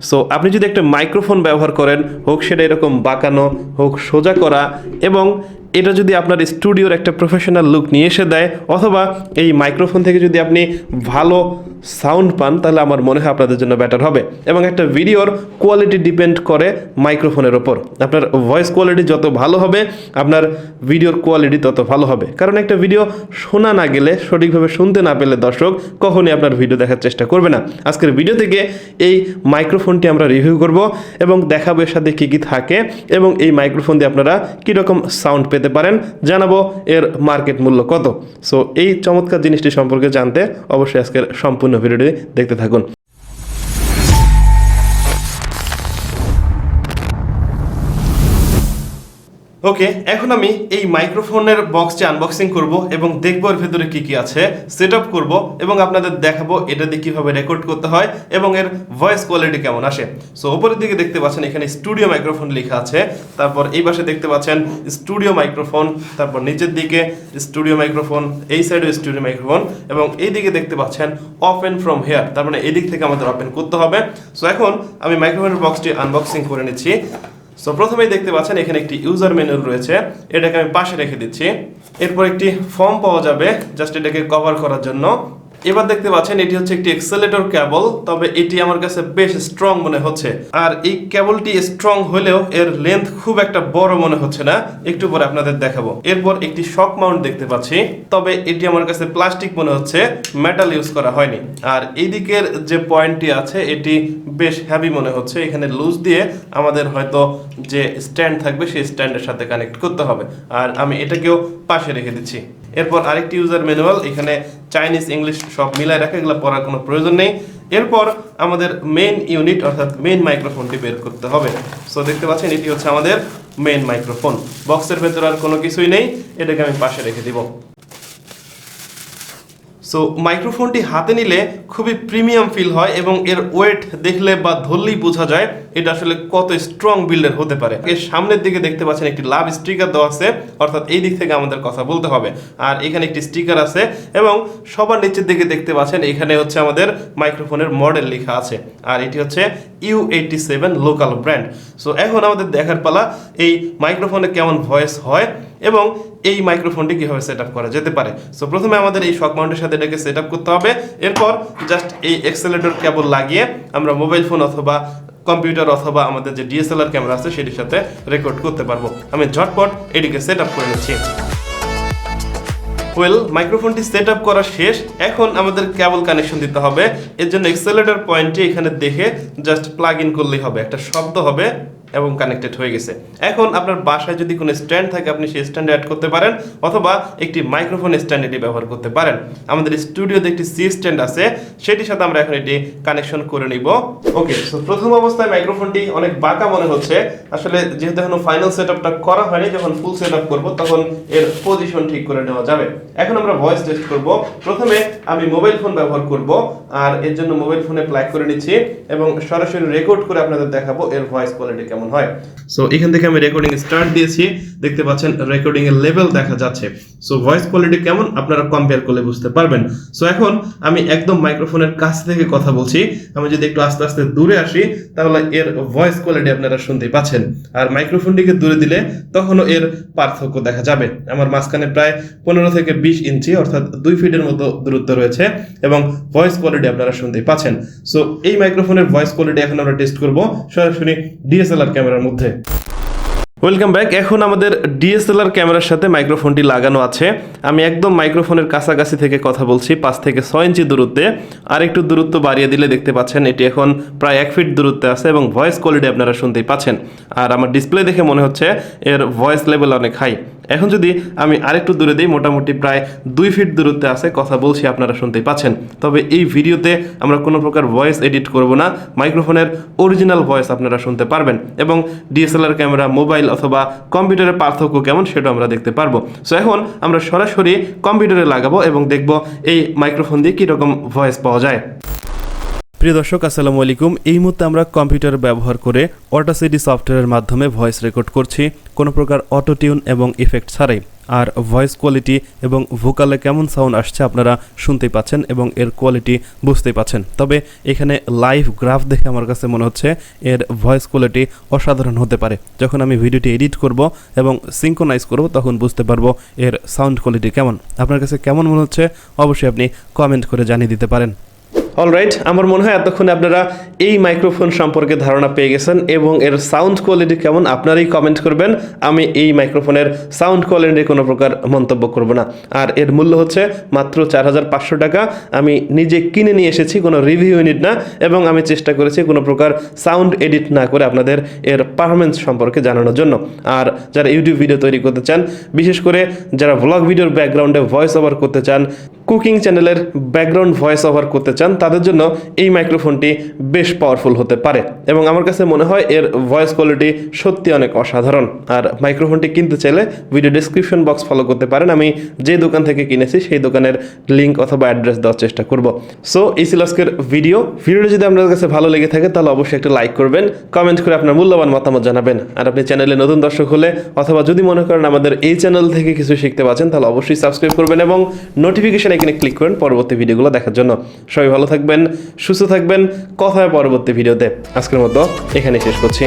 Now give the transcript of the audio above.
So আপনি যদি একটা মাইক্রোফোন ব্যবহার করেন, হোক সেটা এরকম বাঁকানো, হোক সোজা করা, এবং এটা যদি আপনার স্টুডিওর একটা প্রফেশনাল লুক নিয়ে এসে দেয়, অথবা এই মাইক্রোফোন থেকে যদি আপনি ভালো সাউন্ড পান, তাহলে আমার মনে হয় আপনাদের জন্য বেটার হবে। এবং একটা ভিডিওর কোয়ালিটি ডিপেন্ড করে মাইক্রোফোনের ওপর। আপনার ভয়েস কোয়ালিটি যত ভালো হবে, আপনার ভিডিওর কোয়ালিটি তত ভালো হবে। কারণ একটা ভিডিও শোনা না গেলে, সঠিকভাবে শুনতে না পেলে দর্শক কখনই আপনার ভিডিও দেখার চেষ্টা করবে না। আজকের ভিডিও থেকে এই মাইক্রোফোনটি আমরা রিভিউ করব এবং দেখাবো এর সাথে কী কী থাকে, এবং এই মাইক্রোফোন দিয়ে আপনারা কীরকম সাউন্ড পেতে পারেন, জানাবো এর মার্কেট মূল্য কত। সো এই চমৎকার জিনিসটি সম্পর্কে জানতে অবশ্যই আজকের সম্পূর্ণ ভিডিওটি দেখতে থাকুন। ওকে, এখন আমি এই মাইক্রোফোনের বক্সটি আনবক্সিং করব এবং দেখবো এর ভেতরে কী কী আছে, সেট আপ করবো এবং আপনাদের দেখাবো এটা দিয়ে কীভাবে রেকর্ড করতে হয় এবং এর ভয়েস কোয়ালিটি কেমন আসে। সো উপরের দিকে দেখতে পাচ্ছেন এখানে স্টুডিও মাইক্রোফোন লেখা আছে, তারপর এই পাশে দেখতে পাচ্ছেন স্টুডিও মাইক্রোফোন, তারপর নিচের দিকে স্টুডিও মাইক্রোফোন, এই সাইডে স্টুডিও মাইক্রোফোন, এবং এই দিকে দেখতে পাচ্ছেন ওপেন ফ্রম হেয়ার, তার মানে এই দিক থেকে আমাদের ওপেন করতে হবে। সো এখন আমি মাইক্রোফোনের বক্সটি আনবক্সিং করে নিচ্ছি। সো প্রথমেই দেখতে পাচ্ছেন এখানে একটি ইউজার ম্যানুয়াল রয়েছে, এটাকে আমি পাশে রেখে দিচ্ছি। এরপর একটি ফর্ম পাওয়া যাবে জাস্ট এটাকে কভার করার জন্য। এবার দেখতে পাচ্ছেন এটি হচ্ছে একটি এক্সেলেটর কেবল, তবে এটি আমার কাছে বেশ স্ট্রং মনে হচ্ছে। আর এই কেবলটি স্ট্রং হলেও এর লেন্থ খুব একটা বড় মনে হচ্ছে না, একটু পরে আপনাদের দেখাবো। এরপর একটি শক মাউন্ট দেখতে পাচ্ছি, তবে এটি আমার কাছে প্লাস্টিক মনে হচ্ছে, মেটাল ইউজ করা হয়নি। আর এই দিকের যে পয়েন্টটি আছে এটি বেশ হেভি মনে হচ্ছে, এখানে লুজ দিয়ে আমাদের হয়তো যে স্ট্যান্ড থাকবে সেই স্ট্যান্ডের সাথে কানেক্ট করতে হবে। আর আমি এটাকেও পাশে রেখে দিচ্ছি। এরপর আরেকটি ইউজার ম্যানুয়াল, এখানে চাইনিজ ইংলিশ সব মিলায় রাখা, এগুলো পড়ার কোনো প্রয়োজন নেই। এরপর আমাদের মেইন ইউনিট অর্থাৎ মেইন মাইক্রোফোনটি বের করতে হবে। সো দেখতে পাচ্ছেন এটি হচ্ছে আমাদের মেইন মাইক্রোফোন। বক্সের ভেতরে আর কোনো কিছুই নেই, এটাকে আমি পাশে রেখে দিব। সো মাইক্রোফোনটি হাতে নিলে খুবই প্রিমিয়াম ফিল হয় এবং এর ওয়েট দেখলে বা ধরলেই বোঝা যায় এটা আসলে কত স্ট্রং বিল্ডের হতে পারে। এর সামনের দিকে দেখতে পাচ্ছেন একটি লাভ স্টিকার দেওয়া আছে, অর্থাৎ এই দিক থেকে আমাদের কথা বলতে হবে। আর এখানে একটি স্টিকার আছে এবং সবার নিচের দিকে দেখতে পাচ্ছেন এখানে হচ্ছে আমাদের মাইক্রোফোনের মডেল লেখা আছে, আর এটি হচ্ছে U87 লোকাল ব্র্যান্ড। সো এখন আমাদের দেখার পালা এই মাইক্রোফোনে কেমন ভয়েস হয় এবং এই মাইক্রোফোনটি কীভাবে সেট আপ করা যেতে পারে। সো প্রথমে আমাদের এই শক মাউন্টের সাথে এটাকে সেট আপ করতে হবে। এরপর জাস্ট এই এক্সেলেটর কেবল লাগিয়ে আমরা মোবাইল ফোন অথবা কম্পিউটার অথবা আমাদের যে DSLR ক্যামেরা আছে সেটির সাথে রেকর্ড করতে পারবো। আমি ঝটপট এটিকে সেট আপ করে নিচ্ছি। ওয়েল, মাইক্রোফোনটি সেট আপ করা শেষ। এখন আমাদের কেবল কানেকশন দিতে হবে। এর জন্য এক্সেলেটর পয়েন্টটি এখানে দেখে জাস্ট প্লাগ ইন করলেই হবে, একটা শব্দ হবে এবং কানেক্টেড হয়ে গেছে। এখন আপনার বাসায় যদি কোনো স্ট্যান্ড থাকে আপনি সেই স্ট্যান্ডে অ্যাড করতে পারেন, অথবা একটি মাইক্রোফোন স্ট্যান্ড এটি ব্যবহার করতে পারেন। আমাদের স্টুডিওতে একটি সি স্ট্যান্ড আছে, সেটির সাথে আমরা এখন এটি কানেকশন করে নিব। ওকে, সো প্রথম অবস্থায় মাইক্রোফোনটি অনেক বাঁকা মনে হচ্ছে, আসলে যেহেতু এখনো ফাইনাল সেট আপটা করা হয়নি, যখন ফুল সেট আপ করবো তখন এর পজিশন ঠিক করে নেওয়া যাবে। এখন আমরা ভয়েস টেস্ট করব। প্রথমে আমি মোবাইল ফোন ব্যবহার করব, আর এর জন্য মোবাইল ফোনে প্লাগ করে নিচ্ছি এবং সরাসরি রেকর্ড করে আপনাদের দেখাবো এর ভয়েস কোয়ালিটি কেমন হয়। সো এখান থেকে আমি রেকর্ডিং স্টার্ট দিয়েছি, দেখতে পাচ্ছেন রেকর্ডিং এর লেভেল দেখা যাচ্ছে। সো ভয়েস কোয়ালিটি কেমন আপনারা কম্পেয়ার করলে বুঝতে পারবেন। সো এখন আমি একদম মাইক্রোফোনের কাছ থেকে কথা বলছি, আমি যদি একটু আস্তে আস্তে দূরে আসি তাহলে এর ভয়েস কোয়ালিটি আপনারা শুনতেই পাচ্ছেন। আর মাইক্রোফোনটিকে দূরে দিলে তখনও এর পার্থক্য দেখা যাবে। আমার মাঝখানে প্রায় 15 থেকে 20 ইঞ্চি অর্থাৎ 2 ফিটের মতো দূরত্ব রয়েছে এবং ভয়েস কোয়ালিটি আপনারা শুনতেই পাচ্ছেন। সো এই মাইক্রোফোনের ভয়েস কোয়ালিটি এখন আমরা টেস্ট করব সরাসরি DSLR ক্যামেরার মধ্যে। Welcome back. এখন আমাদের DSLR ক্যামেরার সাথে মাইক্রোফোনটি লাগানো আছে। আমি একদম মাইক্রোফোনের কাছাকাছি থেকে কথা বলছি, 5 থেকে 6 ইঞ্চি দূরত্বে। আর একটু দূরত্ব বাড়িয়ে দিলে দেখতে পাচ্ছেন এটি এখন প্রায় 1 ফিট দূরত্বে আছে এবং ভয়েস কোয়ালিটি আপনারা শুনতেই পাচ্ছেন। আর আমার ডিসপ্লে দেখে মনে হচ্ছে এর ভয়েস লেভেল অনেক হাই। এখন যদি আমি আরেকটু দূরে দিই, মোটামুটি প্রায় 2 ফিট দূরত্বে আছে, কথা বলছি আপনারা শুনতেই পাচ্ছেন। তবে এই ভিডিওতে আমরা কোনো প্রকার ভয়েস এডিট করব না, মাইক্রোফোনের অরিজিনাল ভয়েস আপনারা শুনতে পারবেন এবং DSLR ক্যামেরা, মোবাইল অথবা কম্পিউটারের পার্থক্য কেমন সেটা আমরা দেখতে পারবো। সো এখন আমরা সরাসরি কম্পিউটারে লাগাবো এবং দেখব এই মাইক্রোফোন দিয়ে কীরকম ভয়েস পাওয়া যায়। প্রিয় দর্শক, আসসালামু আলাইকুম। এই মুহূর্তে আমরা কম্পিউটার ব্যবহার করে অটোসিডি সফটওয়্যারের মাধ্যমে ভয়েস রেকর্ড করছি, কোনো প্রকার অটো টিউন এবং ইফেক্ট ছাড়াই। আর ভয়েস কোয়ালিটি এবং ভোকালে কেমন সাউন্ড আসছে আপনারা শুনতেই পাচ্ছেন এবং এর কোয়ালিটি বুঝতেই পাচ্ছেন। তবে এখানে লাইভ গ্রাফ দেখে আমার কাছে মনে হচ্ছে এর ভয়েস কোয়ালিটি অসাধারণ হতে পারে। যখন আমি ভিডিওটি এডিট করব এবং সিঙ্ক্রোনাইজ করব তখন বুঝতে পারবো এর সাউন্ড কোয়ালিটি কেমন। আপনার কাছে কেমন মনে হচ্ছে অবশ্যই আপনি কমেন্ট করে জানিয়ে দিতে পারেন। অলরাইট, আমার মনে হয় এতক্ষণে আপনারা এই মাইক্রোফোন সম্পর্কে ধারণা পেয়ে গেছেন এবং এর সাউন্ড কোয়ালিটি কেমন আপনারাই কমেন্ট করবেন। আমি এই মাইক্রোফোনের সাউন্ড কোয়ালিটি কোনো প্রকার মন্তব্য করব না। আর এর মূল্য হচ্ছে মাত্র 4500 টাকা। আমি নিজে কিনে নিয়ে এসেছি, কোনো রিভিউ ইউনিট না, এবং আমি চেষ্টা করেছি কোনো প্রকার সাউন্ড এডিট না করে আপনাদের এর পারফরমেন্স সম্পর্কে জানানোর জন্য। আর যারা ইউটিউব ভিডিও তৈরি করতে চান, বিশেষ করে যারা ভ্লগ ভিডিওর ব্যাকগ্রাউন্ডে ভয়েস ওভার করতে চান, কুকিং চ্যানেলের ব্যাকগ্রাউন্ড ভয়েস ওভার করতে চান, তাদের জন্য এই মাইক্রোফোনটি বেশ পাওয়ারফুল হতে পারে এবং আমার কাছে মনে হয় এর ভয়েস কোয়ালিটি সত্যি অনেক অসাধারণ। আর মাইক্রোফোনটি কিনতে চাইলে ভিডিও ডেসক্রিপশন বক্স ফলো করতে পারেন। আমি যে দোকান থেকে কিনেছি সেই দোকানের লিঙ্ক অথবা অ্যাড্রেস দেওয়ার চেষ্টা করব। সো এই ছিল আজকের ভিডিওটি যদি আপনাদের কাছে ভালো লেগে থাকে তাহলে অবশ্যই একটা লাইক করবেন, কমেন্ট করে আপনার মূল্যবান মতামত জানাবেন। আর আপনি চ্যানেলে নতুন দর্শক হলে অথবা যদি মনে করেন আমাদের এই চ্যানেল থেকে কিছু শিখতে পাচ্ছেন তাহলে অবশ্যই সাবস্ক্রাইব করবেন এবং নোটিফিকেশন এখানে ক্লিক করেন পরবর্তী ভিডিওগুলো দেখার জন্য। সবাই ভালো থাকবেন, সুস্থ থাকবেন, কথা হয় পরবর্তী ভিডিওতে। আজকের মতো এখানে শেষ করছি।